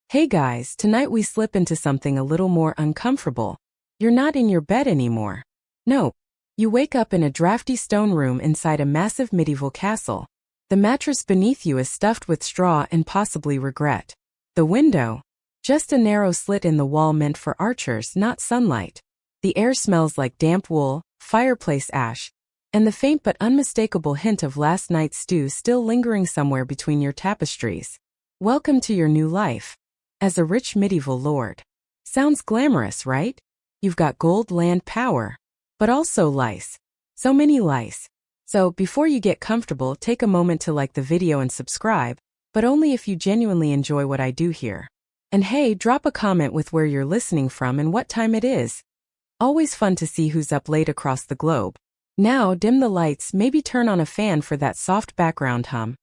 Hey guys, tonight we slip into something a little more uncomfortable. You're not in your bed anymore. No. You wake up in a drafty stone room inside a massive medieval castle. The mattress beneath you is stuffed with straw and possibly regret. The window? Just a narrow slit in the wall meant for archers, not sunlight. The air smells like damp wool, fireplace ash, and the faint but unmistakable hint of last night's stew still lingering somewhere between your tapestries. Welcome to your new life. As a rich medieval lord. Sounds glamorous, right? You've got gold, land, power. But also lice. So many lice. So, before you get comfortable, take a moment to like the video and subscribe, but only if you genuinely enjoy what I do here. And hey, drop a comment with where you're listening from and what time it is. Always fun to see who's up late across the globe. Now, dim the lights, maybe turn on a fan for that soft background hum.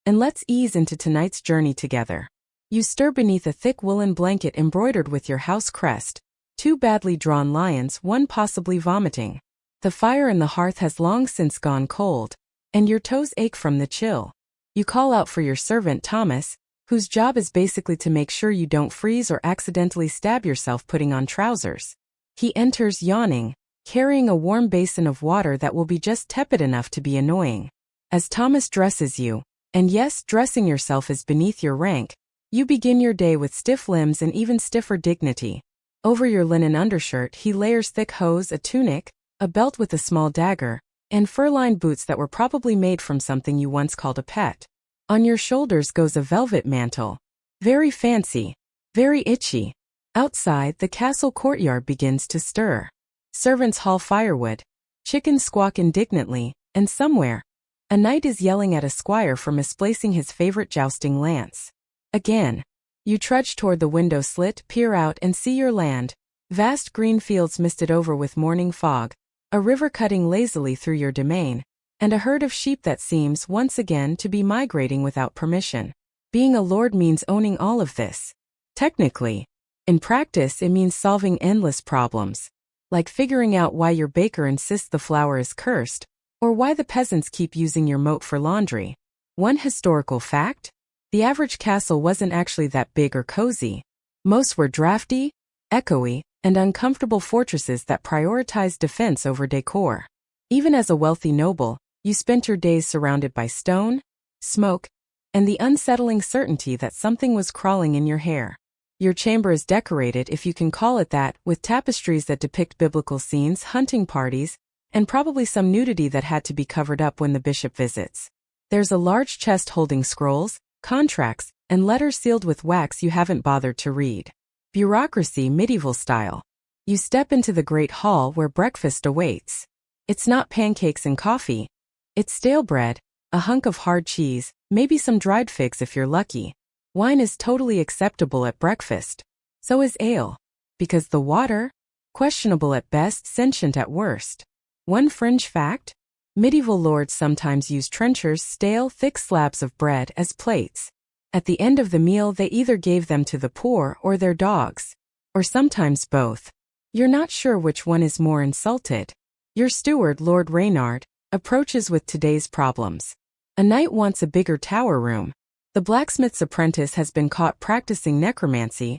And let's ease into tonight's journey together. You stir beneath a thick woolen blanket embroidered with your house crest, two badly drawn lions, one possibly vomiting. The fire in the hearth has long since gone cold, and your toes ache from the chill. You call out for your servant Thomas, whose job is basically to make sure you don't freeze or accidentally stab yourself putting on trousers. He enters yawning, carrying a warm basin of water that will be just tepid enough to be annoying. As Thomas dresses you, and yes, dressing yourself is beneath your rank, you begin your day with stiff limbs and even stiffer dignity. Over your linen undershirt he layers thick hose, a tunic, a belt with a small dagger, and fur-lined boots that were probably made from something you once called a pet. On your shoulders goes a velvet mantle. Very fancy. Very itchy. Outside, the castle courtyard begins to stir. Servants haul firewood. Chickens squawk indignantly, and somewhere, a knight is yelling at a squire for misplacing his favorite jousting lance. Again. You trudge toward the window slit, peer out and see your land. Vast green fields misted over with morning fog, a river cutting lazily through your domain, and a herd of sheep that seems, once again, to be migrating without permission. Being a lord means owning all of this. Technically. In practice it means solving endless problems. Like figuring out why your baker insists the flour is cursed, or why the peasants keep using your moat for laundry. One historical fact? The average castle wasn't actually that big or cozy. Most were drafty, echoey, and uncomfortable fortresses that prioritized defense over decor. Even as a wealthy noble, you spent your days surrounded by stone, smoke, and the unsettling certainty that something was crawling in your hair. Your chamber is decorated, if you can call it that, with tapestries that depict biblical scenes, hunting parties, and probably some nudity that had to be covered up when the bishop visits. There's a large chest holding scrolls, contracts, and letters sealed with wax you haven't bothered to read. Bureaucracy medieval style. You step into the great hall where breakfast awaits. It's not pancakes and coffee. It's stale bread, a hunk of hard cheese, maybe some dried figs if you're lucky. Wine is totally acceptable at breakfast. So is ale. Because the water? Questionable at best, sentient at worst. One fringe fact? Medieval lords sometimes used trenchers, stale, thick slabs of bread, as plates. At the end of the meal they either gave them to the poor or their dogs. Or sometimes both. You're not sure which one is more insulted. Your steward, Lord Reynard, approaches with today's problems. A knight wants a bigger tower room. The blacksmith's apprentice has been caught practicing necromancy,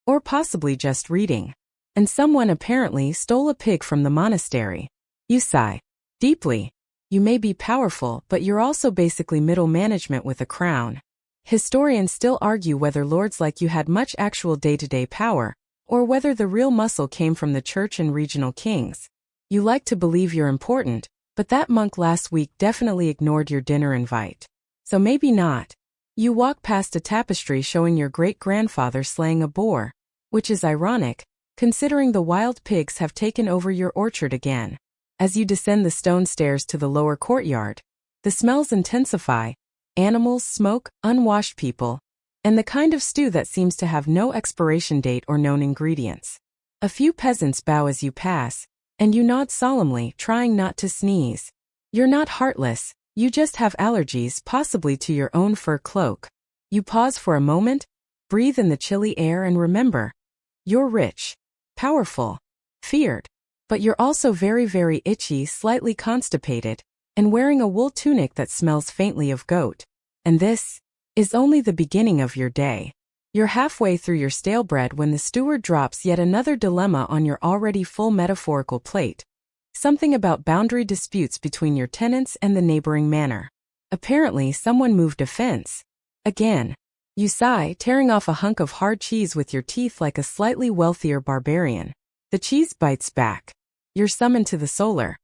or possibly just reading. And someone apparently stole a pig from the monastery. You sigh. Deeply. You may be powerful, but you're also basically middle management with a crown. Historians still argue whether lords like you had much actual day-to-day power, or whether the real muscle came from the church and regional kings. You like to believe you're important, but that monk last week definitely ignored your dinner invite. So maybe not. You walk past a tapestry showing your great-grandfather slaying a boar, which is ironic, considering the wild pigs have taken over your orchard again. As you descend the stone stairs to the lower courtyard, the smells intensify. Animals, smoke, unwashed people, and the kind of stew that seems to have no expiration date or known ingredients. A few peasants bow as you pass, and you nod solemnly, trying not to sneeze. You're not heartless, you just have allergies, possibly to your own fur cloak. You pause for a moment, breathe in the chilly air and remember. You're rich, powerful, feared. But you're also very, very itchy, slightly constipated, and wearing a wool tunic that smells faintly of goat. And this is only the beginning of your day. You're halfway through your stale bread when the steward drops yet another dilemma on your already full metaphorical plate. Something about boundary disputes between your tenants and the neighboring manor. Apparently, someone moved a fence. Again. You sigh, tearing off a hunk of hard cheese with your teeth like a slightly wealthier barbarian. The cheese bites back. You're summoned to the solar.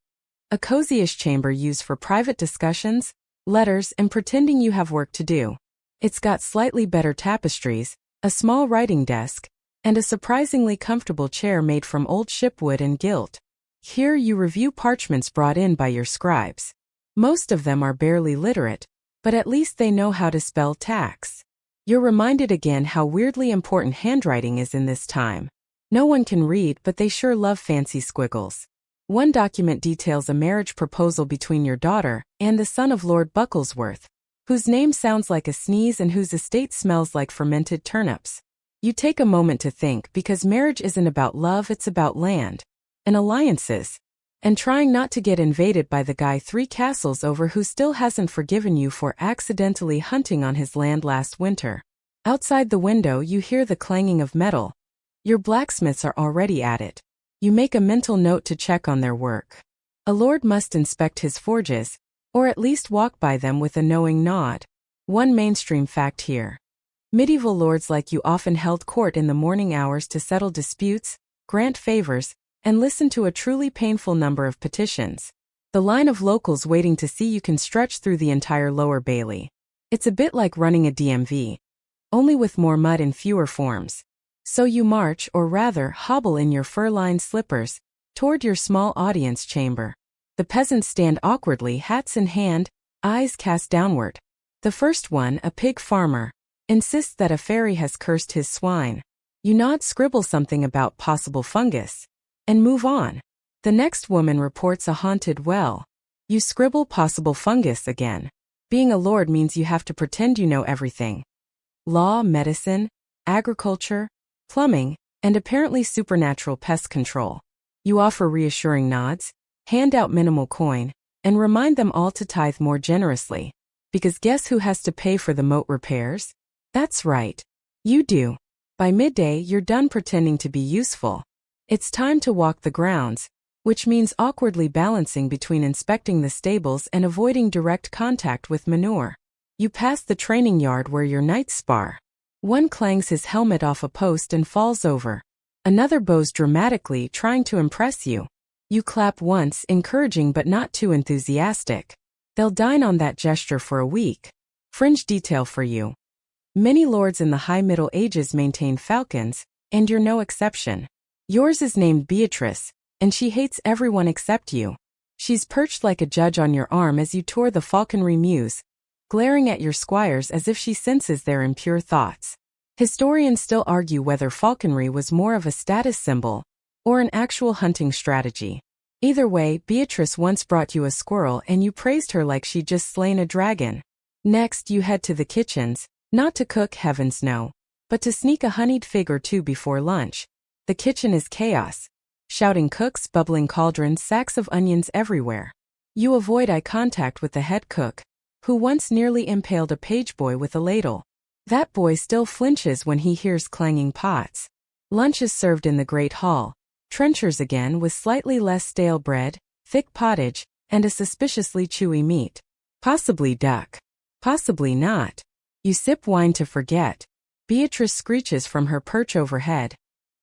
A cozy-ish chamber used for private discussions, letters, and pretending you have work to do. It's got slightly better tapestries, a small writing desk, and a surprisingly comfortable chair made from old shipwood and gilt. Here you review parchments brought in by your scribes. Most of them are barely literate, but at least they know how to spell tax. You're reminded again how weirdly important handwriting is in this time. No one can read, but they sure love fancy squiggles. One document details a marriage proposal between your daughter and the son of Lord Bucklesworth, whose name sounds like a sneeze and whose estate smells like fermented turnips. You take a moment to think because marriage isn't about love, it's about land and alliances, and trying not to get invaded by the guy 3 castles over who still hasn't forgiven you for accidentally hunting on his land last winter. Outside the window you hear the clanging of metal. Your blacksmiths are already at it. You make a mental note to check on their work. A lord must inspect his forges, or at least walk by them with a knowing nod. One mainstream fact here. Medieval lords like you often held court in the morning hours to settle disputes, grant favors, and listen to a truly painful number of petitions. The line of locals waiting to see you can stretch through the entire Lower Bailey. It's a bit like running a DMV, only with more mud and fewer forms. So you march, or rather hobble in your fur-lined slippers, toward your small audience chamber. The peasants stand awkwardly, hats in hand, eyes cast downward. The first one, a pig farmer, insists that a fairy has cursed his swine. You nod, scribble something about possible fungus, and move on. The next woman reports a haunted well. You scribble possible fungus again. Being a lord means you have to pretend you know everything. Law, medicine, agriculture, plumbing, and apparently supernatural pest control. You offer reassuring nods, hand out minimal coin, and remind them all to tithe more generously. Because guess who has to pay for the moat repairs? That's right. You do. By midday, you're done pretending to be useful. It's time to walk the grounds, which means awkwardly balancing between inspecting the stables and avoiding direct contact with manure. You pass the training yard where your knights spar. One clangs his helmet off a post and falls over. Another bows dramatically, trying to impress you. You clap once, encouraging but not too enthusiastic. They'll dine on that gesture for a week. Fringe detail for you. Many lords in the high Middle Ages maintain falcons, and you're no exception. Yours is named Beatrice, and she hates everyone except you. She's perched like a judge on your arm as you tour the falconry muse, glaring at your squires as if she senses their impure thoughts. Historians still argue whether falconry was more of a status symbol or an actual hunting strategy. Either way, Beatrice once brought you a squirrel and you praised her like she'd just slain a dragon. Next, you head to the kitchens, not to cook, heavens no, but to sneak a honeyed fig or two before lunch. The kitchen is chaos. Shouting cooks, bubbling cauldrons, sacks of onions everywhere. You avoid eye contact with the head cook, who once nearly impaled a page boy with a ladle. That boy still flinches when he hears clanging pots. Lunch is served in the great hall. Trenchers again with slightly less stale bread, thick pottage, and a suspiciously chewy meat. Possibly duck. Possibly not. You sip wine to forget. Beatrice screeches from her perch overhead,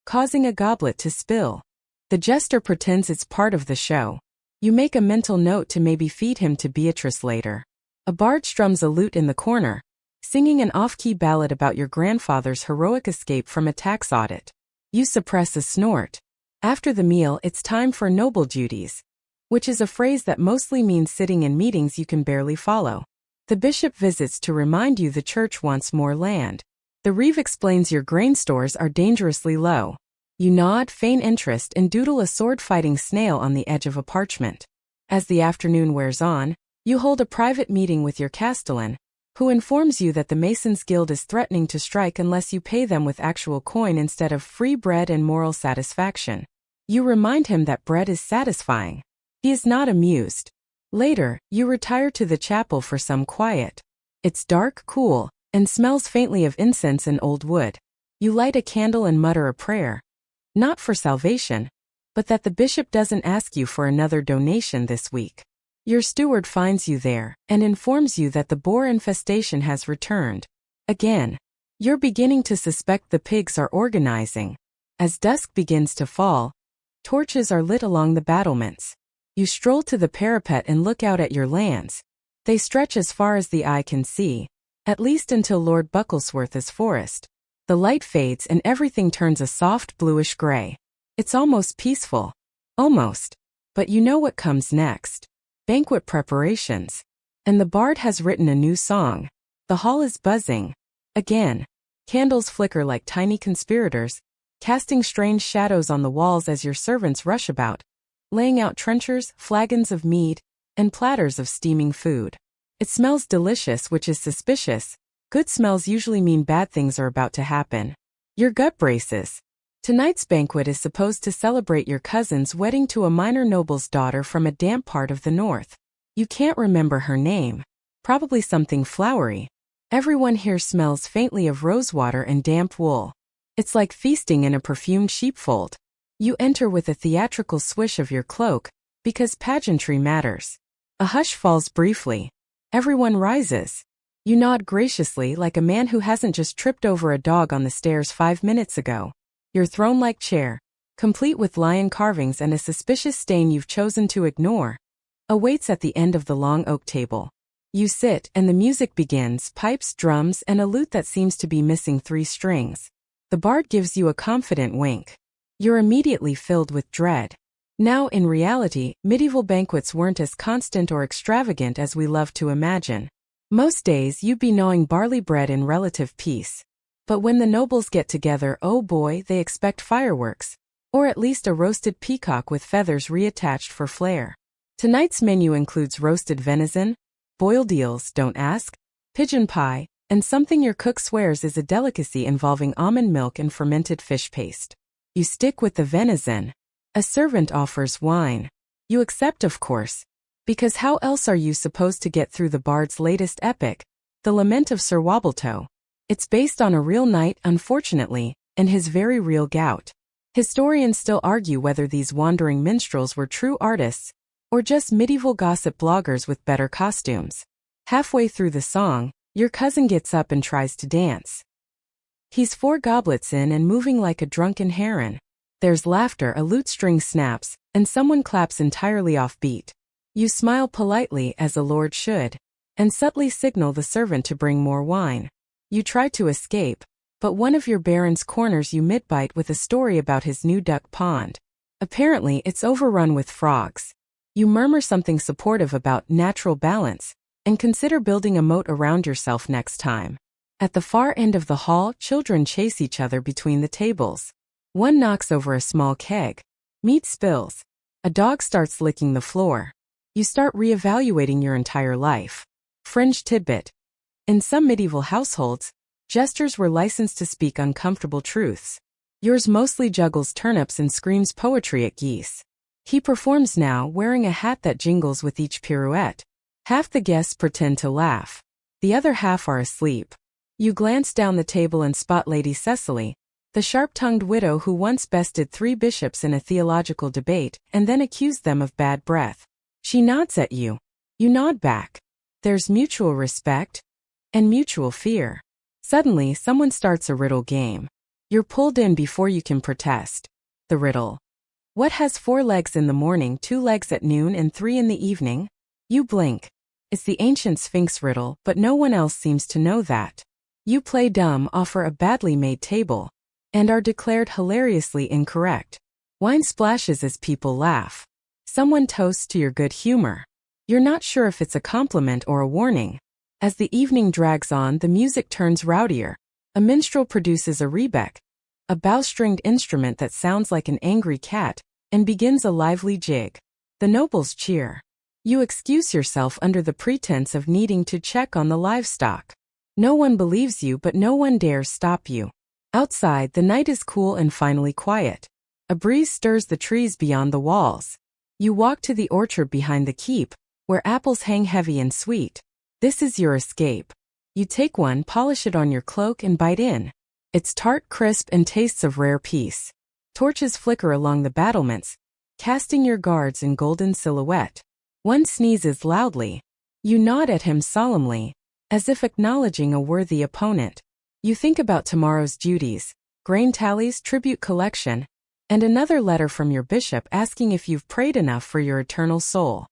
causing a goblet to spill. The jester pretends it's part of the show. You make a mental note to maybe feed him to Beatrice later. A bard strums a lute in the corner, singing an off-key ballad about your grandfather's heroic escape from a tax audit. You suppress a snort. After the meal, it's time for noble duties, which is a phrase that mostly means sitting in meetings you can barely follow. The bishop visits to remind you the church wants more land. The reeve explains your grain stores are dangerously low. You nod, feign interest, and doodle a sword-fighting snail on the edge of a parchment. As the afternoon wears on, you hold a private meeting with your castellan, who informs you that the Masons Guild is threatening to strike unless you pay them with actual coin instead of free bread and moral satisfaction. You remind him that bread is satisfying. He is not amused. Later, you retire to the chapel for some quiet. It's dark, cool, and smells faintly of incense and old wood. You light a candle and mutter a prayer. Not for salvation, but that the bishop doesn't ask you for another donation this week. Your steward finds you there and informs you that the boar infestation has returned. Again, you're beginning to suspect the pigs are organizing. As dusk begins to fall, torches are lit along the battlements. You stroll to the parapet and look out at your lands. They stretch as far as the eye can see, at least until Lord Bucklesworth is forest. The light fades and everything turns a soft bluish gray. It's almost peaceful. Almost. But you know what comes next. Banquet preparations. And the bard has written a new song. The hall is buzzing. Again. Candles flicker like tiny conspirators, casting strange shadows on the walls as your servants rush about, laying out trenchers, flagons of mead, and platters of steaming food. It smells delicious, which is suspicious. Good smells usually mean bad things are about to happen. Your gut braces. Tonight's banquet is supposed to celebrate your cousin's wedding to a minor noble's daughter from a damp part of the north. You can't remember her name. Probably something flowery. Everyone here smells faintly of rosewater and damp wool. It's like feasting in a perfumed sheepfold. You enter with a theatrical swish of your cloak, because pageantry matters. A hush falls briefly. Everyone rises. You nod graciously like a man who hasn't just tripped over a dog on the stairs 5 minutes ago. Your throne-like chair, complete with lion carvings and a suspicious stain you've chosen to ignore, awaits at the end of the long oak table. You sit and the music begins, pipes, drums, and a lute that seems to be missing 3 strings. The bard gives you a confident wink. You're immediately filled with dread. Now, in reality, medieval banquets weren't as constant or extravagant as we love to imagine. Most days you'd be gnawing barley bread in relative peace. But when the nobles get together, oh boy, they expect fireworks. Or at least a roasted peacock with feathers reattached for flair. Tonight's menu includes roasted venison, boiled eels, don't ask, pigeon pie, and something your cook swears is a delicacy involving almond milk and fermented fish paste. You stick with the venison. A servant offers wine. You accept, of course. Because how else are you supposed to get through the bard's latest epic, The Lament of Sir Wobbletoe? It's based on a real knight, unfortunately, and his very real gout. Historians still argue whether these wandering minstrels were true artists, or just medieval gossip bloggers with better costumes. Halfway through the song, your cousin gets up and tries to dance. He's 4 goblets in and moving like a drunken heron. There's laughter, a lute string snaps, and someone claps entirely off beat. You smile politely, as a lord should, and subtly signal the servant to bring more wine. You try to escape, but one of your barons corners you mid-bite with a story about his new duck pond. Apparently it's overrun with frogs. You murmur something supportive about natural balance, and consider building a moat around yourself next time. At the far end of the hall, children chase each other between the tables. One knocks over a small keg. Meat spills. A dog starts licking the floor. You start reevaluating your entire life. Fringe tidbit. In some medieval households, jesters were licensed to speak uncomfortable truths. Yours mostly juggles turnips and screams poetry at geese. He performs now, wearing a hat that jingles with each pirouette. Half the guests pretend to laugh. The other half are asleep. You glance down the table and spot Lady Cecily, the sharp-tongued widow who once bested 3 bishops in a theological debate and then accused them of bad breath. She nods at you. You nod back. There's mutual respect and mutual fear. Suddenly, someone starts a riddle game. You're pulled in before you can protest. The riddle. What has 4 legs in the morning, 2 legs at noon, and 3 in the evening? You blink. It's the ancient Sphinx riddle, but no one else seems to know that. You play dumb, offer a badly made table, and are declared hilariously incorrect. Wine splashes as people laugh. Someone toasts to your good humor. You're not sure if it's a compliment or a warning. As the evening drags on, the music turns rowdier. A minstrel produces a rebec, a bow-stringed instrument that sounds like an angry cat, and begins a lively jig. The nobles cheer. You excuse yourself under the pretense of needing to check on the livestock. No one believes you, but no one dares stop you. Outside, the night is cool and finally quiet. A breeze stirs the trees beyond the walls. You walk to the orchard behind the keep, where apples hang heavy and sweet. This is your escape. You take one, polish it on your cloak, and bite in. It's tart, crisp, and tastes of rare peace. Torches flicker along the battlements, casting your guards in golden silhouette. One sneezes loudly. You nod at him solemnly, as if acknowledging a worthy opponent. You think about tomorrow's duties, grain tallies, tribute collection, and another letter from your bishop asking if you've prayed enough for your eternal soul.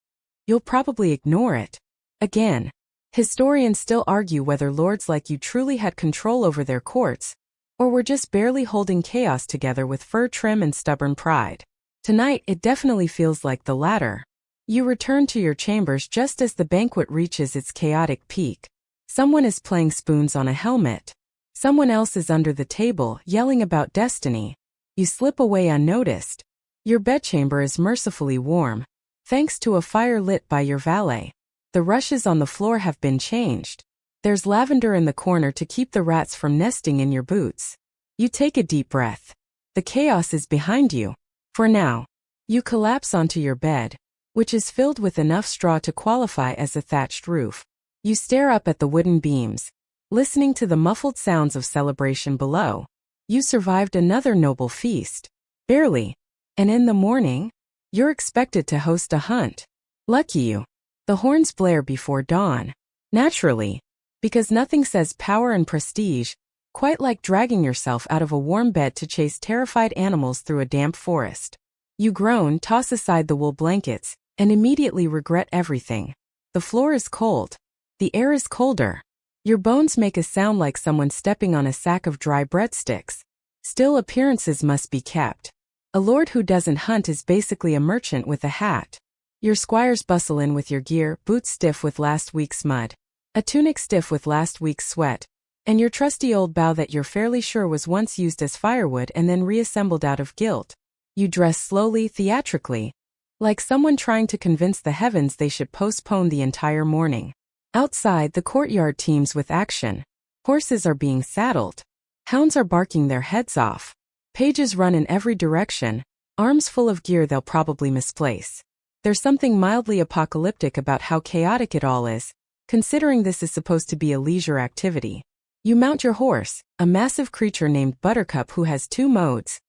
You'll probably ignore it. Again, historians still argue whether lords like you truly had control over their courts, or were just barely holding chaos together with fur trim and stubborn pride. Tonight, it definitely feels like the latter. You return to your chambers just as the banquet reaches its chaotic peak. Someone is playing spoons on a helmet. Someone else is under the table, yelling about destiny. You slip away unnoticed. Your bedchamber is mercifully warm, thanks to a fire lit by your valet. The rushes on the floor have been changed. There's lavender in the corner to keep the rats from nesting in your boots. You take a deep breath. The chaos is behind you. For now. You collapse onto your bed, which is filled with enough straw to qualify as a thatched roof. You stare up at the wooden beams, listening to the muffled sounds of celebration below. You survived another noble feast. Barely. And in the morning, you're expected to host a hunt. Lucky you. The horns blare before dawn. Naturally. Because nothing says power and prestige quite like dragging yourself out of a warm bed to chase terrified animals through a damp forest. You groan, toss aside the wool blankets, and immediately regret everything. The floor is cold. The air is colder. Your bones make a sound like someone stepping on a sack of dry breadsticks. Still, appearances must be kept. A lord who doesn't hunt is basically a merchant with a hat. Your squires bustle in with your gear, boots stiff with last week's mud, a tunic stiff with last week's sweat, and your trusty old bow that you're fairly sure was once used as firewood and then reassembled out of guilt. You dress slowly, theatrically, like someone trying to convince the heavens they should postpone the entire morning. Outside, the courtyard teems with action. Horses are being saddled. Hounds are barking their heads off. Pages run in every direction, arms full of gear they'll probably misplace. There's something mildly apocalyptic about how chaotic it all is, considering this is supposed to be a leisure activity. You mount your horse, a massive creature named Buttercup who has two modes: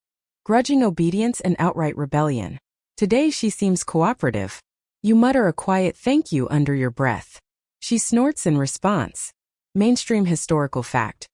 grudging obedience and outright rebellion. Today she seems cooperative. You mutter a quiet thank you under your breath. She snorts in response. Mainstream historical fact.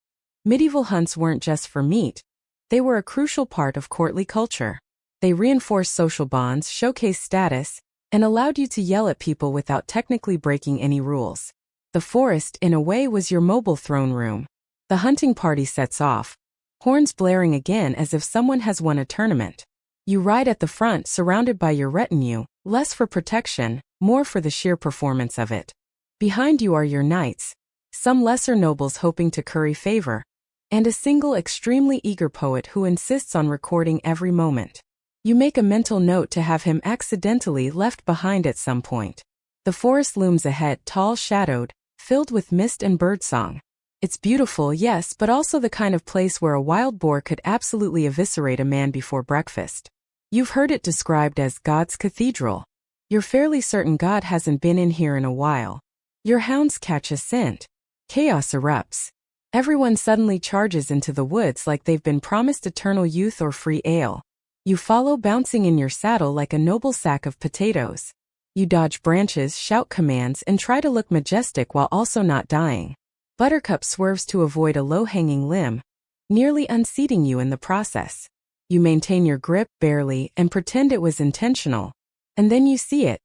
Medieval hunts weren't just for meat. They were a crucial part of courtly culture. They reinforced social bonds, showcased status, and allowed you to yell at people without technically breaking any rules. The forest, in a way, was your mobile throne room. The hunting party sets off, horns blaring again as if someone has won a tournament. You ride at the front, surrounded by your retinue, less for protection, more for the sheer performance of it. Behind you are your knights, some lesser nobles hoping to curry favor, and a single extremely eager poet who insists on recording every moment. You make a mental note to have him accidentally left behind at some point. The forest looms ahead, tall, shadowed, filled with mist and birdsong. It's beautiful, yes, but also the kind of place where a wild boar could absolutely eviscerate a man before breakfast. You've heard it described as God's cathedral. You're fairly certain God hasn't been in here in a while. Your hounds catch a scent. Chaos erupts. Everyone suddenly charges into the woods like they've been promised eternal youth or free ale. You follow, bouncing in your saddle like a noble sack of potatoes. You dodge branches, shout commands, and try to look majestic while also not dying. Buttercup swerves to avoid a low-hanging limb, nearly unseating you in the process. You maintain your grip, barely, and pretend it was intentional. And then you see it.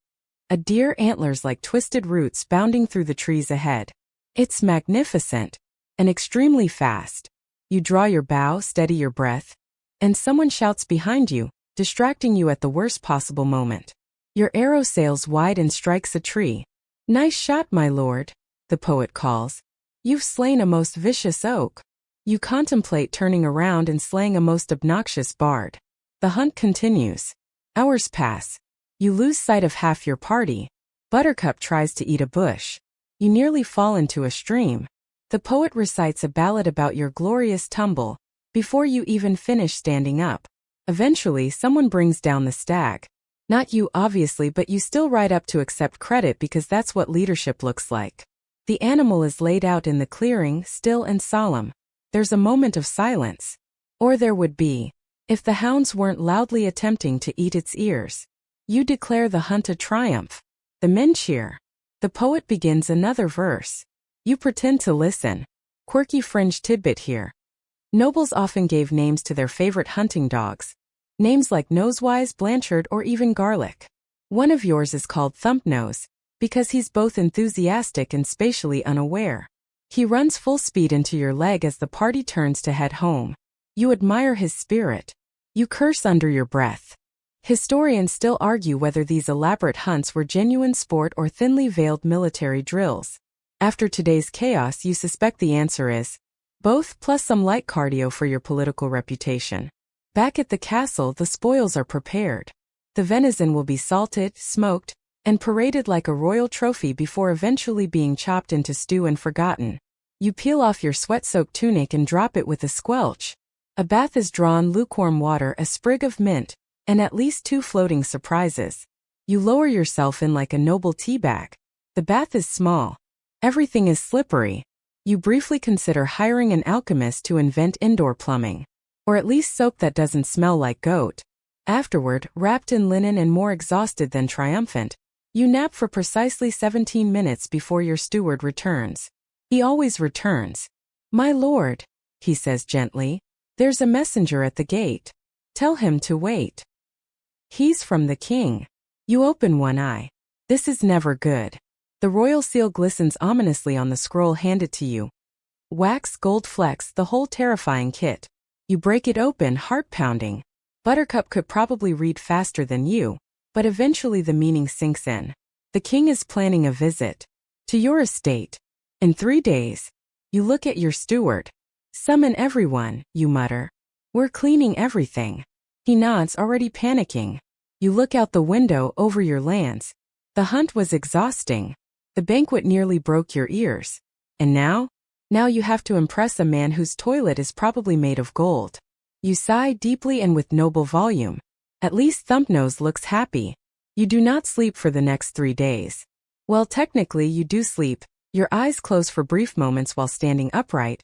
A deer, antlers like twisted roots bounding through the trees ahead. It's magnificent. And extremely fast. You draw your bow, steady your breath, and someone shouts behind you, distracting you at the worst possible moment. Your arrow sails wide and strikes a tree. "Nice shot, my lord," the poet calls. "You've slain a most vicious oak." You contemplate turning around and slaying a most obnoxious bard. The hunt continues. Hours pass. You lose sight of half your party. Buttercup tries to eat a bush. You nearly fall into a stream. The poet recites a ballad about your glorious tumble, before you even finish standing up. Eventually, someone brings down the stag. Not you, obviously, but you still ride up to accept credit because that's what leadership looks like. The animal is laid out in the clearing, still and solemn. There's a moment of silence. Or there would be, if the hounds weren't loudly attempting to eat its ears. You declare the hunt a triumph. The men cheer. The poet begins another verse. You pretend to listen. Quirky fringe tidbit here. Nobles often gave names to their favorite hunting dogs. Names like Nosewise, Blanchard, or even Garlic. One of yours is called Thumpnose, because he's both enthusiastic and spatially unaware. He runs full speed into your leg as the party turns to head home. You admire his spirit. You curse under your breath. Historians still argue whether these elaborate hunts were genuine sport or thinly veiled military drills. After today's chaos, you suspect the answer is both, plus some light cardio for your political reputation. Back at the castle, the spoils are prepared. The venison will be salted, smoked, and paraded like a royal trophy before eventually being chopped into stew and forgotten. You peel off your sweat-soaked tunic and drop it with a squelch. A bath is drawn, lukewarm water, a sprig of mint, and at least 2 floating surprises. You lower yourself in like a noble tea bag. The bath is small. Everything is slippery. You briefly consider hiring an alchemist to invent indoor plumbing. Or at least soap that doesn't smell like goat. Afterward, wrapped in linen and more exhausted than triumphant, you nap for precisely 17 minutes before your steward returns. He always returns. "My lord," he says gently, "there's a messenger at the gate. Tell him to wait." He's from the king. You open one eye. This is never good. The royal seal glistens ominously on the scroll handed to you. Wax, gold flecks, the whole terrifying kit. You break it open, heart pounding. Buttercup could probably read faster than you, but eventually the meaning sinks in. The king is planning a visit to your estate. In 3 days. You look at your steward. "Summon everyone," you mutter. "We're cleaning everything." He nods, already panicking. You look out the window over your lands. The hunt was exhausting. The banquet nearly broke your ears. And now? Now you have to impress a man whose toilet is probably made of gold. You sigh deeply and with noble volume. At least Thumpnose looks happy. You do not sleep for the next 3 days. Well, technically you do sleep. Your eyes close for brief moments while standing upright,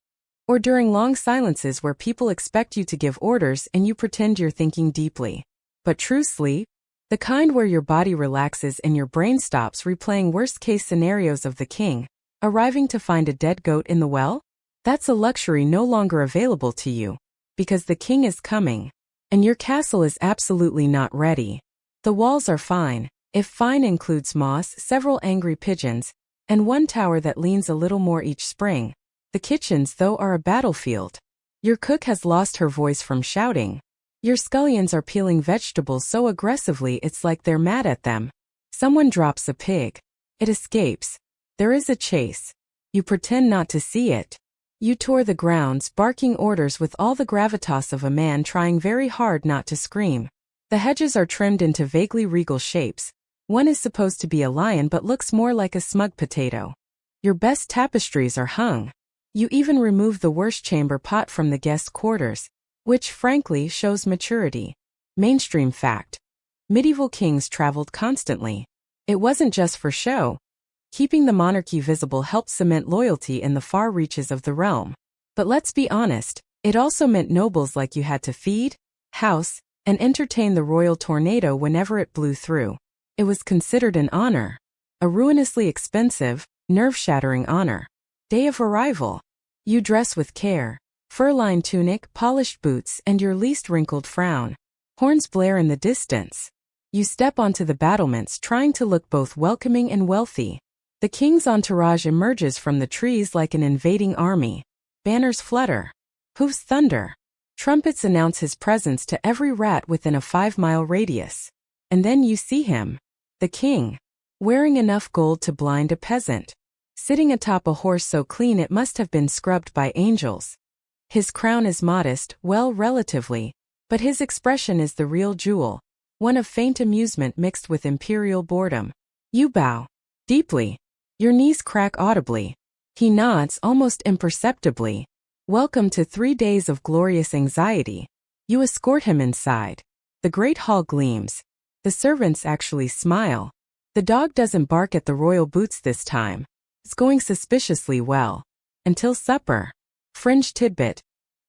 or during long silences where people expect you to give orders and you pretend you're thinking deeply. But true sleep, the kind where your body relaxes and your brain stops replaying worst-case scenarios of the king, arriving to find a dead goat in the well? That's a luxury no longer available to you, because the king is coming, and your castle is absolutely not ready. The walls are fine, if fine includes moss, several angry pigeons, and one tower that leans a little more each spring. The kitchens, though, are a battlefield. Your cook has lost her voice from shouting. Your scullions are peeling vegetables so aggressively it's like they're mad at them. Someone drops a pig. It escapes. There is a chase. You pretend not to see it. You tour the grounds, barking orders with all the gravitas of a man trying very hard not to scream. The hedges are trimmed into vaguely regal shapes. One is supposed to be a lion but looks more like a smug potato. Your best tapestries are hung. You even remove the worst chamber pot from the guest quarters, which frankly shows maturity. Mainstream fact. Medieval kings traveled constantly. It wasn't just for show. Keeping the monarchy visible helped cement loyalty in the far reaches of the realm. But let's be honest, it also meant nobles like you had to feed, house, and entertain the royal tornado whenever it blew through. It was considered an honor. A ruinously expensive, nerve-shattering honor. Day of arrival. You dress with care. Fur-lined tunic, polished boots, and your least wrinkled frown. Horns blare in the distance. You step onto the battlements trying to look both welcoming and wealthy. The king's entourage emerges from the trees like an invading army. Banners flutter. Hoofs thunder. Trumpets announce his presence to every rat within a 5-mile radius. And then you see him. The king. Wearing enough gold to blind a peasant. Sitting atop a horse so clean it must have been scrubbed by angels. His crown is modest, well, relatively, but his expression is the real jewel, one of faint amusement mixed with imperial boredom. You bow. Deeply. Your knees crack audibly. He nods almost imperceptibly. Welcome to 3 days of glorious anxiety. You escort him inside. The great hall gleams. The servants actually smile. The dog doesn't bark at the royal boots this time. It's going suspiciously well. Until supper. Fringe tidbit.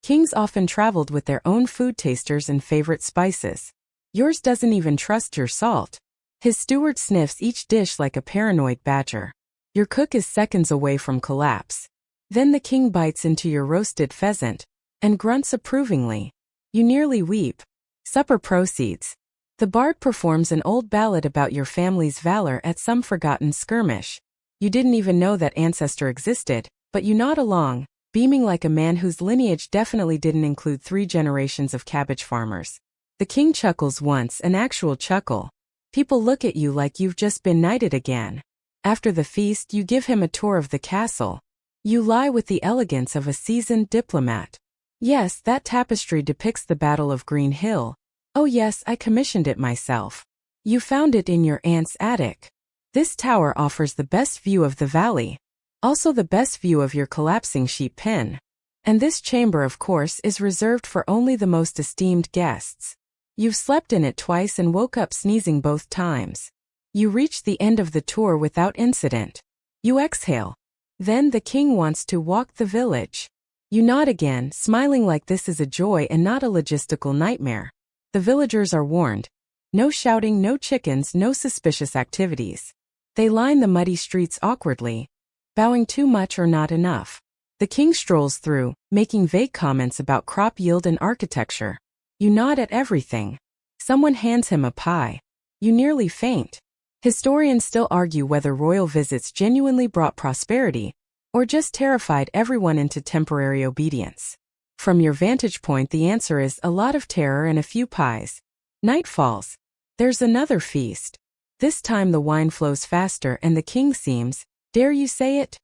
Kings often traveled with their own food tasters and favorite spices. Yours doesn't even trust your salt. His steward sniffs each dish like a paranoid badger. Your cook is seconds away from collapse. Then the king bites into your roasted pheasant and grunts approvingly. You nearly weep. Supper proceeds. The bard performs an old ballad about your family's valor at some forgotten skirmish. You didn't even know that ancestor existed, but you nod along, beaming like a man whose lineage definitely didn't include 3 generations of cabbage farmers. The king chuckles once, an actual chuckle. People look at you like you've just been knighted again. After the feast, you give him a tour of the castle. You lie with the elegance of a seasoned diplomat. Yes, that tapestry depicts the Battle of Green Hill. Oh yes, I commissioned it myself. You found it in your aunt's attic. This tower offers the best view of the valley. Also the best view of your collapsing sheep pen. And this chamber, of course, is reserved for only the most esteemed guests. You've slept in it twice and woke up sneezing both times. You reach the end of the tour without incident. You exhale. Then the king wants to walk the village. You nod again, smiling like this is a joy and not a logistical nightmare. The villagers are warned. No shouting, no chickens, no suspicious activities. They line the muddy streets awkwardly, bowing too much or not enough. The king strolls through, making vague comments about crop yield and architecture. You nod at everything. Someone hands him a pie. You nearly faint. Historians still argue whether royal visits genuinely brought prosperity, or just terrified everyone into temporary obedience. From your vantage point, the answer is a lot of terror and a few pies. Night falls. There's another feast. This time the wine flows faster and the king seems, dare you say it,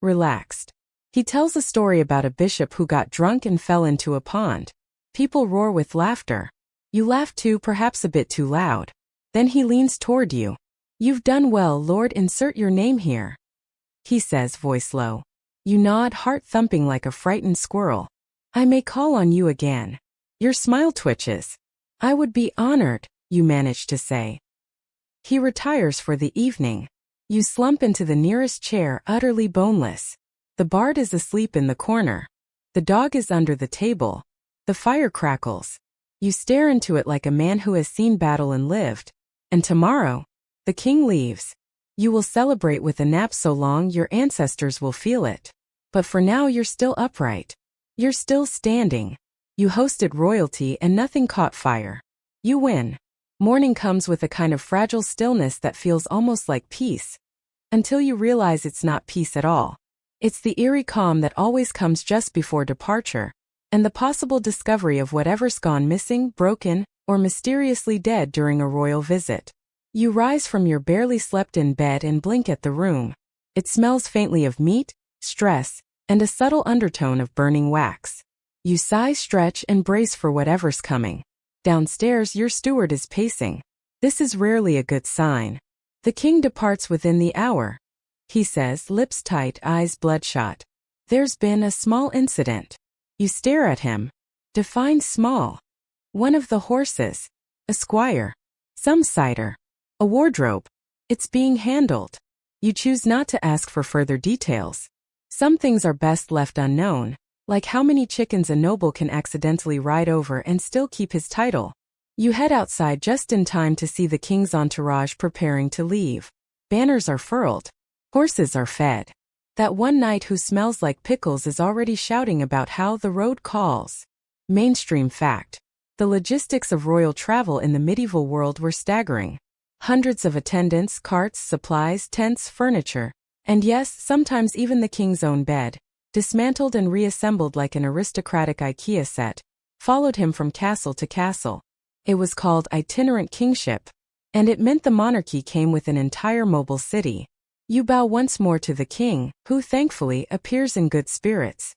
relaxed. He tells a story about a bishop who got drunk and fell into a pond. People roar with laughter. You laugh too, perhaps a bit too loud. Then he leans toward you. You've done well, Lord, insert your name here. He says, voice low. You nod, heart thumping like a frightened squirrel. I may call on you again. Your smile twitches. I would be honored, you manage to say. He retires for the evening. You slump into the nearest chair, utterly boneless. The bard is asleep in the corner. The dog is under the table. The fire crackles. You stare into it like a man who has seen battle and lived. And tomorrow, the king leaves. You will celebrate with a nap so long your ancestors will feel it. But for now you're still upright. You're still standing. You hosted royalty and nothing caught fire. You win. Morning comes with a kind of fragile stillness that feels almost like peace. Until you realize it's not peace at all. It's the eerie calm that always comes just before departure, and the possible discovery of whatever's gone missing, broken, or mysteriously dead during a royal visit. You rise from your barely slept-in bed and blink at the room. It smells faintly of meat, stress, and a subtle undertone of burning wax. You sigh, stretch, and brace for whatever's coming. Downstairs, your steward is pacing. This is rarely a good sign. The king departs within the hour. He says, lips tight, eyes bloodshot. There's been a small incident. You stare at him. Define small. One of the horses. A squire. Some cider. A wardrobe. It's being handled. You choose not to ask for further details. Some things are best left unknown, like how many chickens a noble can accidentally ride over and still keep his title. You head outside just in time to see the king's entourage preparing to leave. Banners are furled. Horses are fed. That one knight who smells like pickles is already shouting about how the road calls. Mainstream fact. The logistics of royal travel in the medieval world were staggering. Hundreds of attendants, carts, supplies, tents, furniture, and yes, sometimes even the king's own bed, dismantled and reassembled like an aristocratic IKEA set, followed him from castle to castle. It was called itinerant kingship, and it meant the monarchy came with an entire mobile city. You bow once more to the king, who thankfully appears in good spirits.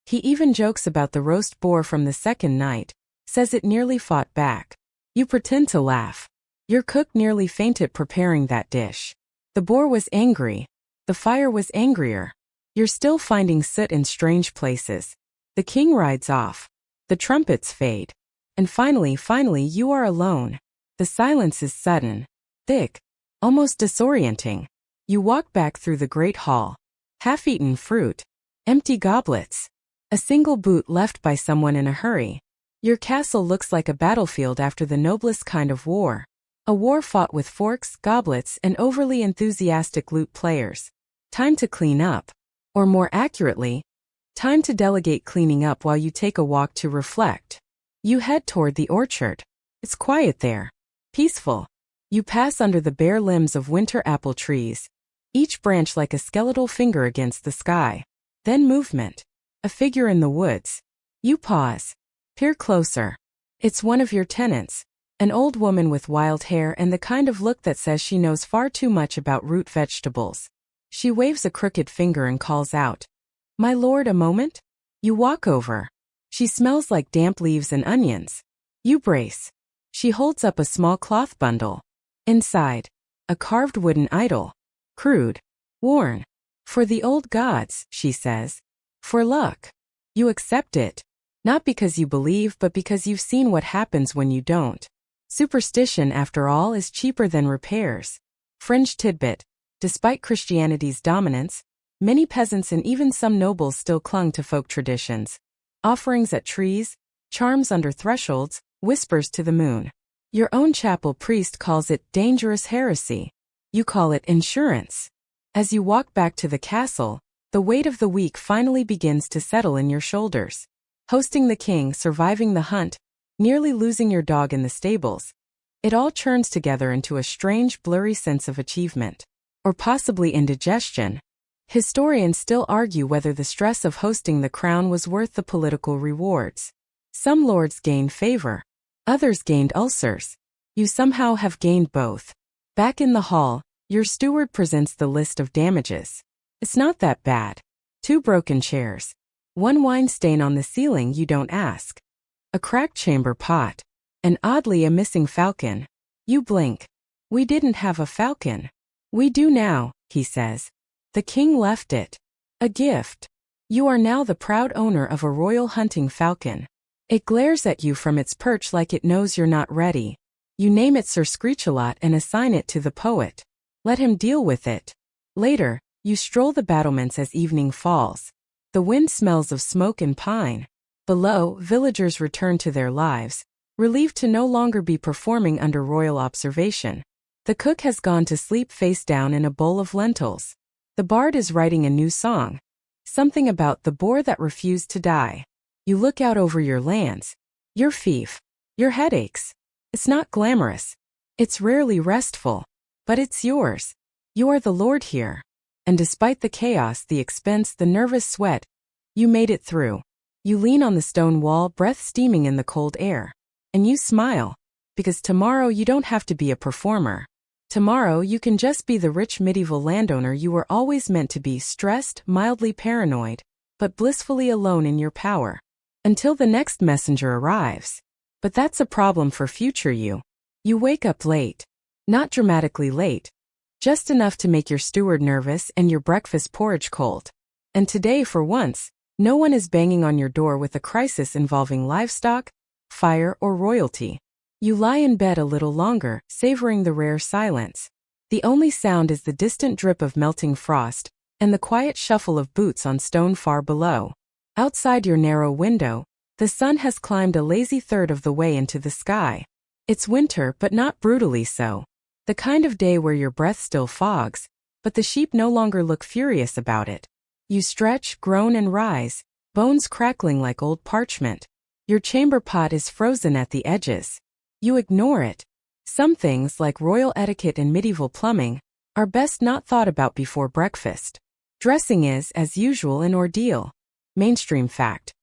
He even jokes about the roast boar from the second night, says it nearly fought back. You pretend to laugh. Your cook nearly fainted preparing that dish. The boar was angry. The fire was angrier. You're still finding soot in strange places. The king rides off. The trumpets fade. And finally, you are alone. The silence is sudden, thick, almost disorienting. You walk back through the great hall. Half-eaten fruit. Empty goblets. A single boot left by someone in a hurry. Your castle looks like a battlefield after the noblest kind of war. A war fought with forks, goblets, and overly enthusiastic lute players. Time to clean up. Or more accurately, time to delegate cleaning up while you take a walk to reflect. You head toward the orchard. It's quiet there. Peaceful. You pass under the bare limbs of winter apple trees, each branch like a skeletal finger against the sky. Then movement. A figure in the woods. You pause. Peer closer. It's one of your tenants, an old woman with wild hair and the kind of look that says she knows far too much about root vegetables. She waves a crooked finger and calls out, "My lord, a moment?" You walk over. She smells like damp leaves and onions. You brace. She holds up a small cloth bundle. Inside, a carved wooden idol. Crude. Worn. "For the old gods," she says. "For luck." You accept it. Not because you believe, but because you've seen what happens when you don't. Superstition, after all, is cheaper than repairs. Fringe tidbit. Despite Christianity's dominance, many peasants and even some nobles still clung to folk traditions. Offerings at trees, charms under thresholds, whispers to the moon. Your own chapel priest calls it dangerous heresy. You call it insurance. As you walk back to the castle, the weight of the week finally begins to settle in your shoulders. Hosting the king, surviving the hunt, nearly losing your dog in the stables. It all churns together into a strange, blurry sense of achievement. Or possibly indigestion. Historians still argue whether the stress of hosting the crown was worth the political rewards. Some lords gained favor. Others gained ulcers. You somehow have gained both. Back in the hall, your steward presents the list of damages. It's not that bad. 2 broken chairs. 1 wine stain on the ceiling you don't ask. A cracked chamber pot. And oddly a missing falcon. You blink. "We didn't have a falcon." "We do now," he says. "The king left it. A gift. You are now the proud owner of a royal hunting falcon." It glares at you from its perch like it knows you're not ready. You name it Sir Screechalot and assign it to the poet. Let him deal with it. Later, you stroll the battlements as evening falls. The wind smells of smoke and pine. Below, villagers return to their lives, relieved to no longer be performing under royal observation. The cook has gone to sleep face down in a bowl of lentils. The bard is writing a new song. Something about the boar that refused to die. You look out over your lands. Your fief. Your headaches. It's not glamorous. It's rarely restful. But it's yours. You are the lord here. And despite the chaos, the expense, the nervous sweat, you made it through. You lean on the stone wall, breath steaming in the cold air. And you smile. Because tomorrow you don't have to be a performer. Tomorrow you can just be the rich medieval landowner you were always meant to be, stressed, mildly paranoid, but blissfully alone in your power. Until the next messenger arrives. But that's a problem for future you. You wake up late. Not dramatically late. Just enough to make your steward nervous and your breakfast porridge cold. And today, for once, no one is banging on your door with a crisis involving livestock, fire, or royalty. You lie in bed a little longer, savoring the rare silence. The only sound is the distant drip of melting frost, and the quiet shuffle of boots on stone far below. Outside your narrow window, the sun has climbed a lazy third of the way into the sky. It's winter, but not brutally so. The kind of day where your breath still fogs, but the sheep no longer look furious about it. You stretch, groan, and rise, bones crackling like old parchment. Your chamber pot is frozen at the edges. You ignore it. Some things, like royal etiquette and medieval plumbing, are best not thought about before breakfast. Dressing is, as usual, an ordeal. Mainstream fact.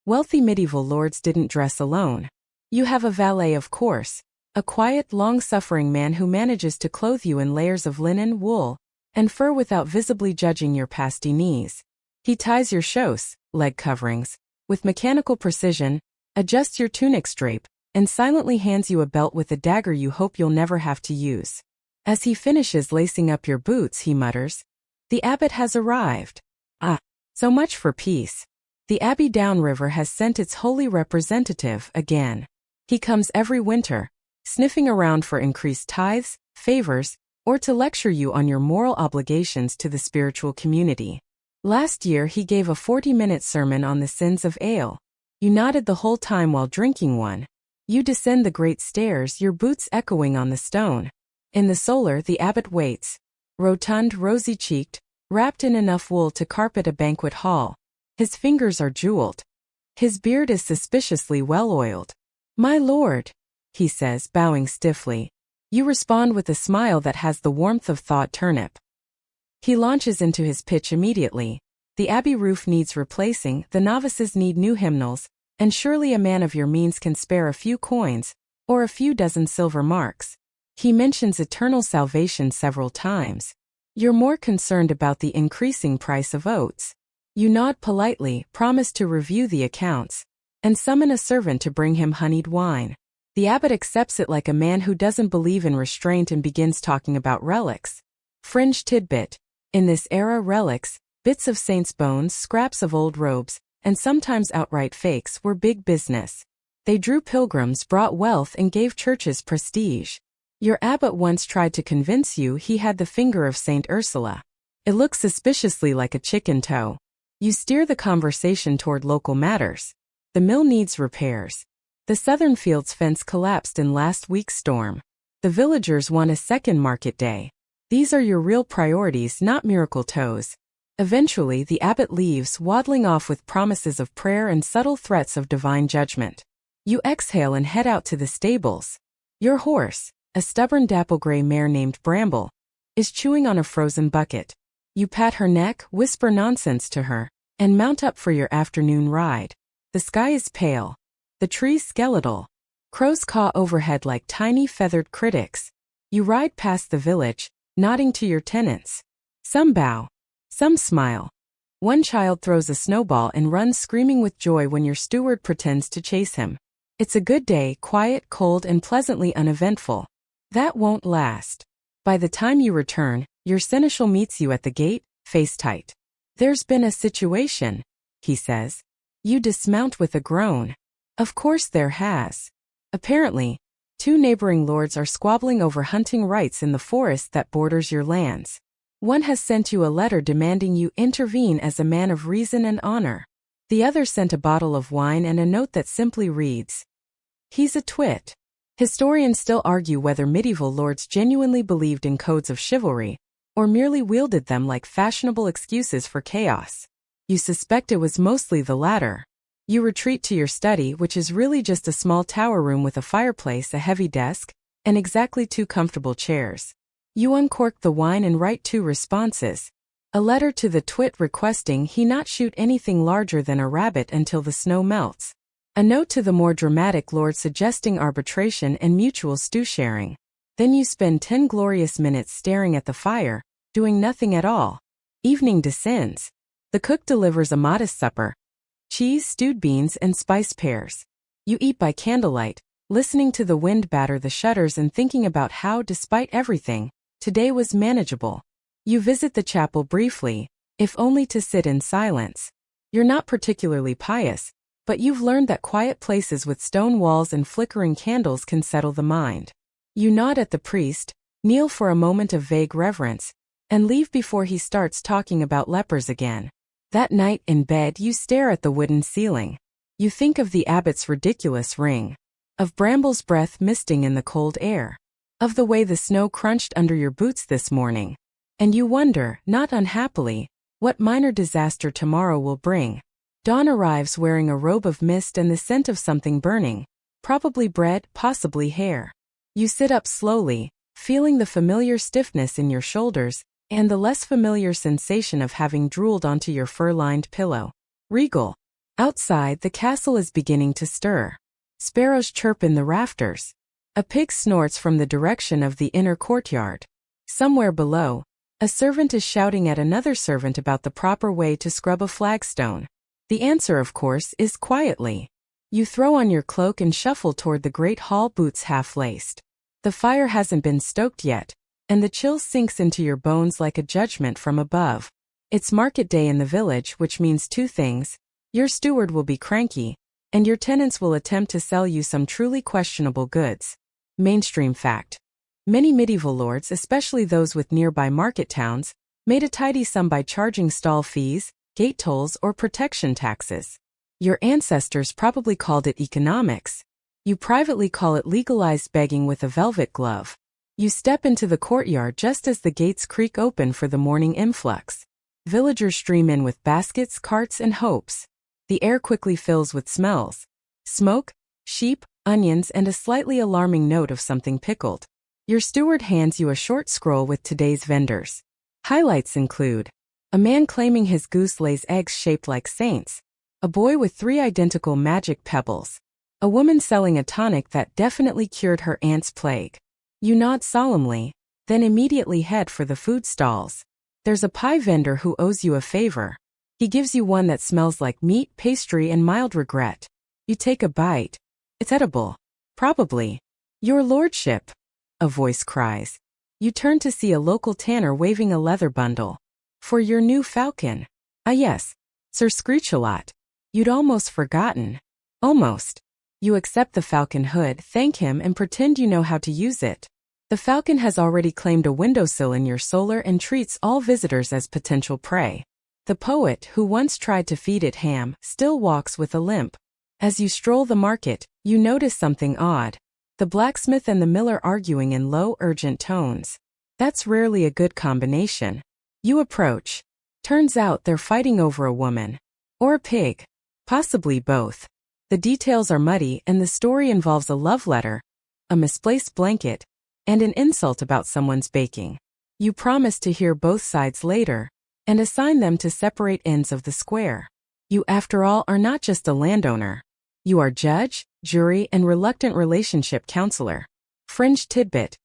Wealthy medieval lords didn't dress alone. You have a valet, of course. A quiet, long-suffering man who manages to clothe you in layers of linen, wool, and fur without visibly judging your pasty knees. He ties your chausse, leg coverings, with mechanical precision, adjusts your tunic drape, and silently hands you a belt with a dagger you hope you'll never have to use. As he finishes lacing up your boots, he mutters, "The abbot has arrived." Ah, so much for peace. The abbey downriver has sent its holy representative again. He comes every winter, sniffing around for increased tithes, favors, or to lecture you on your moral obligations to the spiritual community. Last year he gave a 40-minute sermon on the sins of ale. You nodded the whole time while drinking one. You descend the great stairs, your boots echoing on the stone. In the solar the abbot waits, rotund, rosy-cheeked, wrapped in enough wool to carpet a banquet hall. His fingers are jeweled. His beard is suspiciously well-oiled. "My lord," he says, bowing stiffly. You respond with a smile that has the warmth of thawed turnip. He launches into his pitch immediately. The abbey roof needs replacing, the novices need new hymnals, and surely a man of your means can spare a few coins, or a few dozen silver marks. He mentions eternal salvation several times. You're more concerned about the increasing price of oats. You nod politely, promise to review the accounts, and summon a servant to bring him honeyed wine. The abbot accepts it like a man who doesn't believe in restraint and begins talking about relics. Fringe tidbit. In this era, relics, bits of saints' bones, scraps of old robes, and sometimes outright fakes, were big business. They drew pilgrims, brought wealth, and gave churches prestige. Your abbot once tried to convince you he had the finger of Saint Ursula. It looks suspiciously like a chicken toe. You steer the conversation toward local matters. The mill needs repairs. The southern fields fence collapsed in last week's storm. The villagers want a second market day. These are your real priorities, not miracle toes. Eventually the abbot leaves, waddling off with promises of prayer and subtle threats of divine judgment. You exhale and head out to the stables. Your horse, a stubborn dapple-gray mare named Bramble, is chewing on a frozen bucket. You pat her neck, whisper nonsense to her, and mount up for your afternoon ride. The sky is pale. The trees skeletal. Crows caw overhead like tiny feathered critics. You ride past the village, nodding to your tenants. Some bow. Some smile. One child throws a snowball and runs screaming with joy when your steward pretends to chase him. It's a good day, quiet, cold, and pleasantly uneventful. That won't last. By the time you return, your seneschal meets you at the gate, face tight. "There's been a situation," he says. You dismount with a groan. Of course there has. Apparently, two neighboring lords are squabbling over hunting rights in the forest that borders your lands. One has sent you a letter demanding you intervene as a man of reason and honor. The other sent a bottle of wine and a note that simply reads, "He's a twit." Historians still argue whether medieval lords genuinely believed in codes of chivalry, or merely wielded them like fashionable excuses for chaos. You suspect it was mostly the latter. You retreat to your study, which is really just a small tower room with a fireplace, a heavy desk, and exactly 2 comfortable chairs. You uncork the wine and write 2 responses. A letter to the twit requesting he not shoot anything larger than a rabbit until the snow melts. A note to the more dramatic lord suggesting arbitration and mutual stew-sharing. Then you spend 10 glorious minutes staring at the fire, doing nothing at all. Evening descends. The cook delivers a modest supper. Cheese, stewed beans, and spiced pears. You eat by candlelight, listening to the wind batter the shutters and thinking about how, despite everything, today was manageable. You visit the chapel briefly, if only to sit in silence. You're not particularly pious, but you've learned that quiet places with stone walls and flickering candles can settle the mind. You nod at the priest, kneel for a moment of vague reverence, and leave before he starts talking about lepers again. That night in bed you stare at the wooden ceiling. You think of the abbot's ridiculous ring, of Bramble's breath misting in the cold air, of the way the snow crunched under your boots this morning. And you wonder, not unhappily, what minor disaster tomorrow will bring. Dawn arrives wearing a robe of mist and the scent of something burning, probably bread, possibly hair. You sit up slowly, feeling the familiar stiffness in your shoulders, and the less familiar sensation of having drooled onto your fur-lined pillow. Regal. Outside, the castle is beginning to stir. Sparrows chirp in the rafters. A pig snorts from the direction of the inner courtyard. Somewhere below, a servant is shouting at another servant about the proper way to scrub a flagstone. The answer, of course, is quietly. You throw on your cloak and shuffle toward the great hall, boots half-laced. The fire hasn't been stoked yet, and the chill sinks into your bones like a judgment from above. It's market day in the village, which means 2 things. Your steward will be cranky, and your tenants will attempt to sell you some truly questionable goods. Mainstream fact. Many medieval lords, especially those with nearby market towns, made a tidy sum by charging stall fees, gate tolls, or protection taxes. Your ancestors probably called it economics. You privately call it legalized begging with a velvet glove. You step into the courtyard just as the gates creak open for the morning influx. Villagers stream in with baskets, carts, and hopes. The air quickly fills with smells: smoke, sheep, onions, and a slightly alarming note of something pickled. Your steward hands you a short scroll with today's vendors. Highlights include a man claiming his goose lays eggs shaped like saints, a boy with 3 identical magic pebbles, a woman selling a tonic that definitely cured her aunt's plague. You nod solemnly, then immediately head for the food stalls. There's a pie vendor who owes you a favor. He gives you one that smells like meat, pastry, and mild regret. You take a bite. It's edible. Probably. Your lordship, a voice cries. You turn to see a local tanner waving a leather bundle. For your new falcon. Ah yes, Sir Screech-a-lot. You'd almost forgotten. Almost. You accept the falcon hood, thank him, and pretend you know how to use it. The falcon has already claimed a windowsill in your solar and treats all visitors as potential prey. The poet, who once tried to feed it ham, still walks with a limp. As you stroll the market, you notice something odd. The blacksmith and the miller arguing in low, urgent tones. That's rarely a good combination. You approach. Turns out they're fighting over a woman. Or a pig. Possibly both. The details are muddy and the story involves a love letter, a misplaced blanket, and an insult about someone's baking. You promise to hear both sides later, and assign them to separate ends of the square. You, after all, are not just a landowner. You are judge, jury, and reluctant relationship counselor. Fringe tidbit.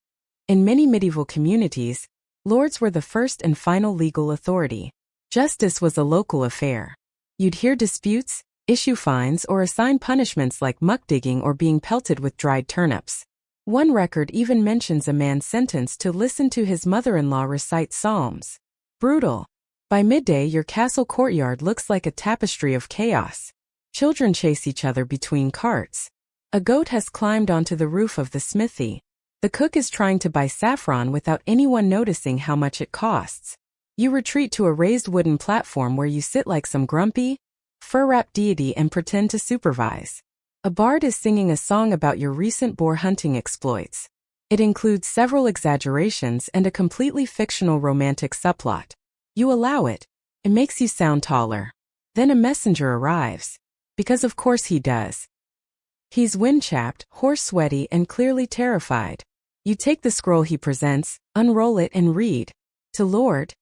In many medieval communities, lords were the first and final legal authority. Justice was a local affair. You'd hear disputes, issue fines, or assign punishments like muck digging or being pelted with dried turnips. One record even mentions a man sentenced to listen to his mother-in-law recite psalms. Brutal. By midday, your castle courtyard looks like a tapestry of chaos. Children chase each other between carts. A goat has climbed onto the roof of the smithy. The cook is trying to buy saffron without anyone noticing how much it costs. You retreat to a raised wooden platform where you sit like some grumpy, fur-wrapped deity and pretend to supervise. A bard is singing a song about your recent boar hunting exploits. It includes several exaggerations and a completely fictional romantic subplot. You allow it. It makes you sound taller. Then a messenger arrives. Because of course he does. He's wind-chapped, horse-sweaty, and clearly terrified. You take the scroll he presents, unroll it, and read. To Lord.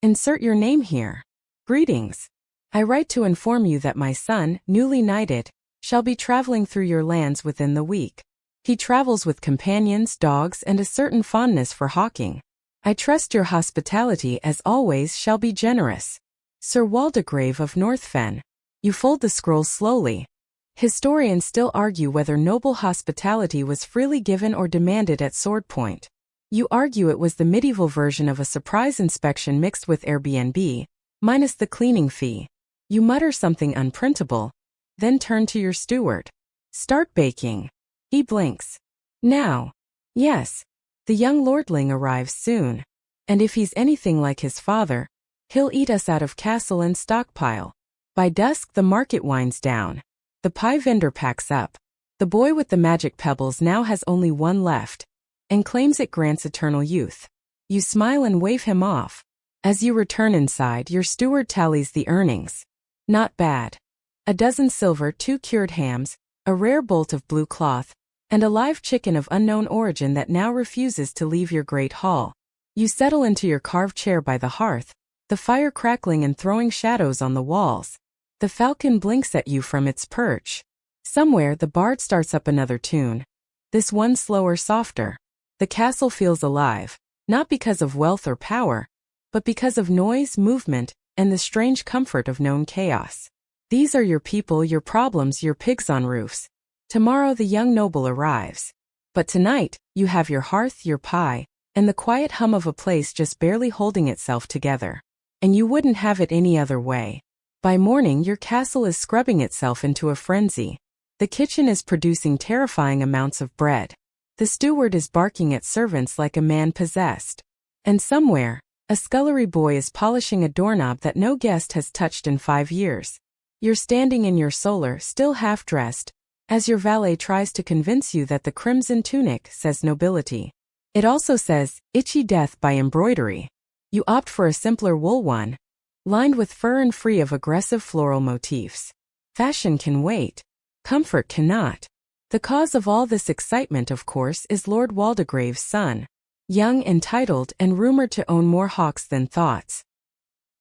Insert your name here. Greetings. I write to inform you that my son, newly knighted, shall be traveling through your lands within the week. He travels with companions, dogs, and a certain fondness for hawking. I trust your hospitality, as always, shall be generous. Sir Waldegrave of Northfen. You fold the scroll slowly. Historians still argue whether noble hospitality was freely given or demanded at sword point. You argue it was the medieval version of a surprise inspection mixed with Airbnb, minus the cleaning fee. You mutter something unprintable, then turn to your steward. Start baking. He blinks. Now. Yes. The young lordling arrives soon. And if he's anything like his father, he'll eat us out of castle and stockpile. By dusk the market winds down. The pie vendor packs up. The boy with the magic pebbles now has only one left, and claims it grants eternal youth. You smile and wave him off. As you return inside, your steward tallies the earnings. Not bad. A dozen silver, 2 cured hams, a rare bolt of blue cloth, and a live chicken of unknown origin that now refuses to leave your great hall. You settle into your carved chair by the hearth, the fire crackling and throwing shadows on the walls. The falcon blinks at you from its perch. Somewhere the bard starts up another tune. This one slower, softer. The castle feels alive, not because of wealth or power, but because of noise, movement, and the strange comfort of known chaos. These are your people, your problems, your pigs on roofs. Tomorrow the young noble arrives. But tonight, you have your hearth, your pie, and the quiet hum of a place just barely holding itself together. And you wouldn't have it any other way. By morning, your castle is scrubbing itself into a frenzy. The kitchen is producing terrifying amounts of bread. The steward is barking at servants like a man possessed. And somewhere, a scullery boy is polishing a doorknob that no guest has touched in 5 years. You're standing in your solar, still half-dressed, as your valet tries to convince you that the crimson tunic says nobility. It also says, itchy death by embroidery. You opt for a simpler wool one, lined with fur and free of aggressive floral motifs. Fashion can wait. Comfort cannot. The cause of all this excitement, of course, is Lord Waldegrave's son. Young, entitled, and rumored to own more hawks than thoughts.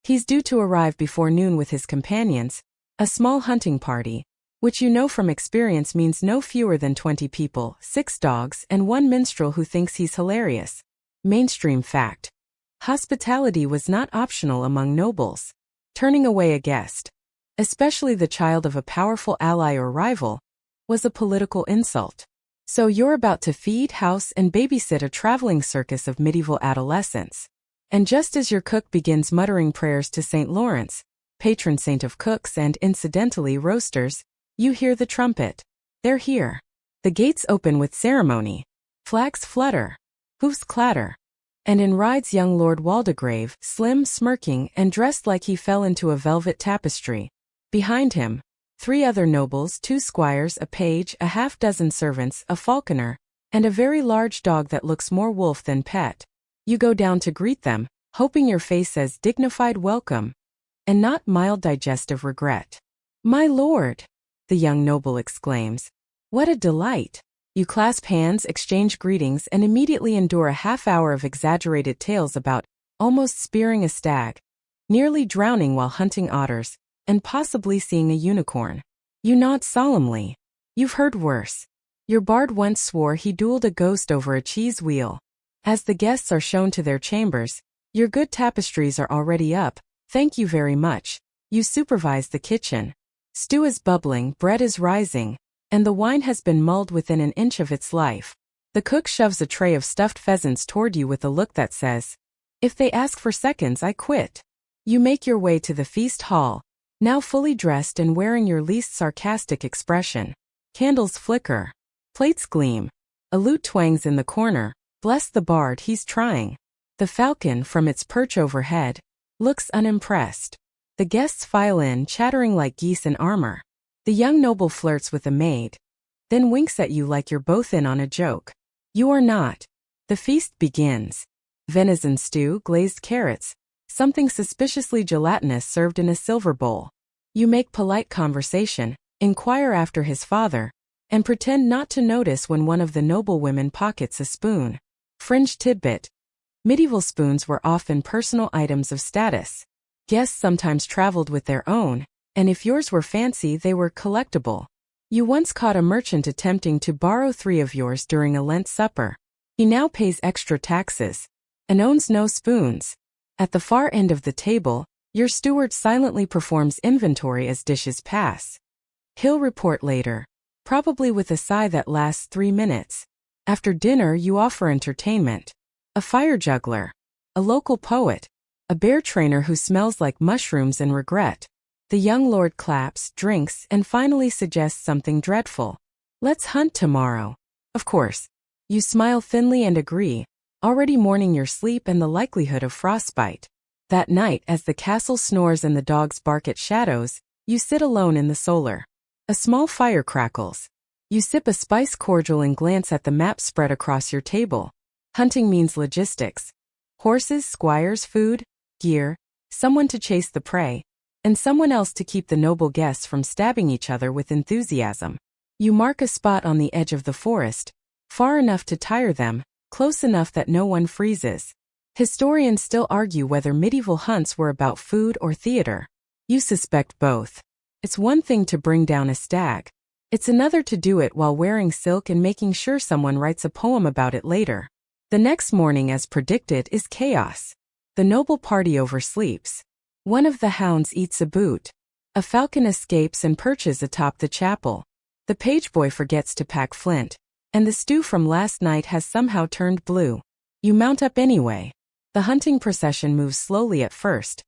He's due to arrive before noon with his companions, a small hunting party, which you know from experience means no fewer than 20 people, 6 dogs, and 1 minstrel who thinks he's hilarious. Mainstream fact. Hospitality was not optional among nobles. Turning away a guest, especially the child of a powerful ally or rival, was a political insult. So you're about to feed, house, and babysit a traveling circus of medieval adolescents. And just as your cook begins muttering prayers to St. Lawrence, patron saint of cooks and, incidentally, roasters, you hear the trumpet. They're here. The gates open with ceremony. Flags flutter. Hoofs clatter. And in rides young Lord Waldegrave, slim, smirking, and dressed like he fell into a velvet tapestry. Behind him, 3 other nobles, 2 squires, a page, a half-dozen servants, a falconer, and a very large dog that looks more wolf than pet. You go down to greet them, hoping your face says dignified welcome, and not mild digestive regret. My lord, the young noble exclaims. What a delight! You clasp hands, exchange greetings, and immediately endure a half-hour of exaggerated tales about almost spearing a stag, nearly drowning while hunting otters, and possibly seeing a unicorn. You nod solemnly. You've heard worse. Your bard once swore he dueled a ghost over a cheese wheel. As the guests are shown to their chambers, your good tapestries are already up. Thank you very much. You supervise the kitchen. Stew is bubbling, bread is rising, and the wine has been mulled within an inch of its life. The cook shoves a tray of stuffed pheasants toward you with a look that says, if they ask for seconds, I quit. You make your way to the feast hall, now fully dressed and wearing your least sarcastic expression. Candles flicker. Plates gleam. A lute twangs in the corner. Bless the bard, he's trying. The falcon, from its perch overhead, looks unimpressed. The guests file in, chattering like geese in armor. The young noble flirts with a maid, then winks at you like you're both in on a joke. You are not. The feast begins. Venison stew, glazed carrots, something suspiciously gelatinous served in a silver bowl. You make polite conversation, inquire after his father, and pretend not to notice when one of the noblewomen pockets a spoon. Fringe tidbit. Medieval spoons were often personal items of status. Guests sometimes traveled with their own, and if yours were fancy, they were collectible. You once caught a merchant attempting to borrow 3 of yours during a Lent supper. He now pays extra taxes and owns no spoons. At the far end of the table, your steward silently performs inventory as dishes pass. He'll report later, probably with a sigh that lasts 3 minutes. After dinner, you offer entertainment. A fire juggler, a local poet, a bear trainer who smells like mushrooms and regret. The young lord claps, drinks, and finally suggests something dreadful. Let's hunt tomorrow. Of course. You smile thinly and agree, already mourning your sleep and the likelihood of frostbite. That night, as the castle snores and the dogs bark at shadows, you sit alone in the solar. A small fire crackles. You sip a spice cordial and glance at the map spread across your table. Hunting means logistics. Horses, squires, food, gear, someone to chase the prey, and someone else to keep the noble guests from stabbing each other with enthusiasm. You mark a spot on the edge of the forest, far enough to tire them, close enough that no one freezes. Historians still argue whether medieval hunts were about food or theater. You suspect both. It's one thing to bring down a stag. It's another to do it while wearing silk and making sure someone writes a poem about it later. The next morning, as predicted, is chaos. The noble party oversleeps. One of the hounds eats a boot. A falcon escapes and perches atop the chapel. The page boy forgets to pack flint, and the stew from last night has somehow turned blue. You mount up anyway. The hunting procession moves slowly at first.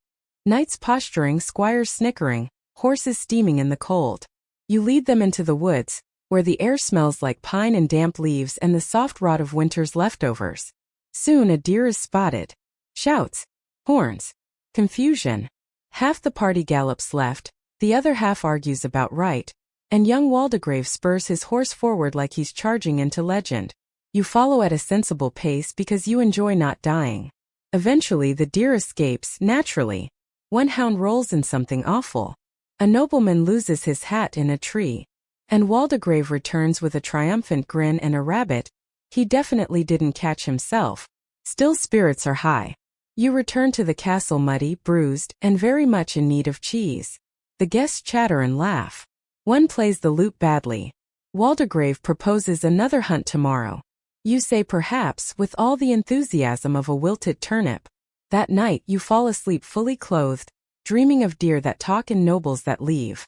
Knights posturing, squires snickering, horses steaming in the cold. You lead them into the woods, where the air smells like pine and damp leaves and the soft rot of winter's leftovers. Soon a deer is spotted. Shouts, horns, confusion. Half the party gallops left, the other half argues about right, and young Waldegrave spurs his horse forward like he's charging into legend. You follow at a sensible pace because you enjoy not dying. Eventually the deer escapes, naturally. One hound rolls in something awful. A nobleman loses his hat in a tree. And Waldegrave returns with a triumphant grin and a rabbit. He definitely didn't catch himself. Still spirits are high. You return to the castle muddy, bruised, and very much in need of cheese. The guests chatter and laugh. One plays the lute badly. Waldegrave proposes another hunt tomorrow. You say perhaps with all the enthusiasm of a wilted turnip. That night you fall asleep fully clothed, dreaming of deer that talk and nobles that leave.